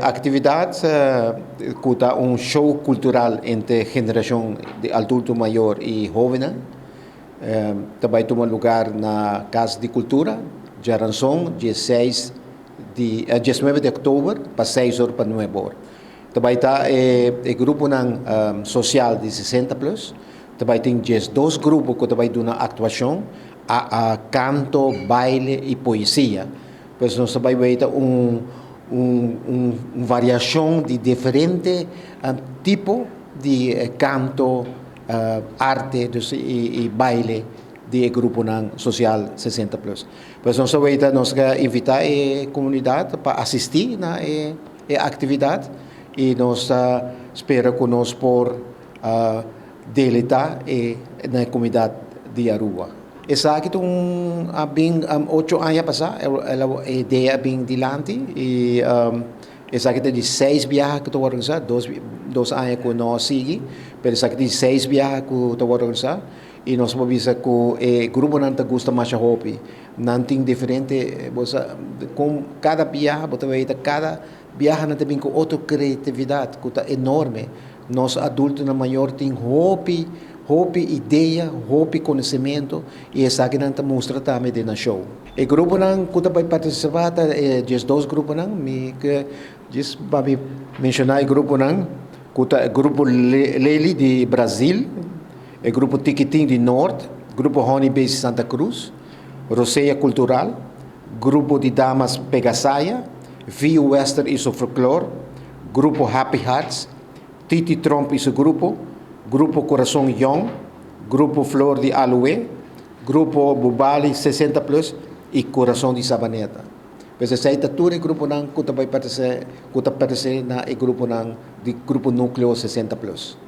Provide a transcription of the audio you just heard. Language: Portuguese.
Atividade kuta show cultural entre geração de adulto maior e jovem. Também toma lugar na Casa de Cultura, Jaranson, 19 de outubro, para 6 horas para 9 horas. Também está o grupo social de 60 plus. Também tem 2 grupos que também dão atuação a canto, baile e poesia. Pois nós também vai ter uma variação de diferentes tipos de canto, arte e baile do grupo social 60 plus. Pois nós vai invitar a comunidade para assistir na atividade e nós esperamos que nós por deletar na comunidade de Aruba. Essa aqui bem 8 anos passados, a ideia é bem dilante e essa aqui de 6 viagens que estou organizando, 2 anos que nós seguimos, mas essa aqui de 6 viagens que estou organizando e nós vamos ver que o grupo não gosta mais de hobby, não tem diferente, com cada viagem, cada viagem não tem outra criatividade que é enorme. Nós adultos na maior tem hobby, ideia, conhecimento e essa aqui não mostra também na show. O grupo que vai participar é 2 grupos que vai mencionar o grupo o grupo Lely de Brasil, o grupo Tiquitim de Norte, grupo Honey Base de Santa Cruz, Roseia Cultural, grupo de Damas Pegasaia, View Western e Folklore, grupo Happy Hearts, Titi Trump e seu grupo Coração Young, grupo Flor de Aloe, grupo Bubali 60 plus e Coração de Sabaneta. Pois esse é todo o grupo que vai aparecer na grupo núcleo 60 plus.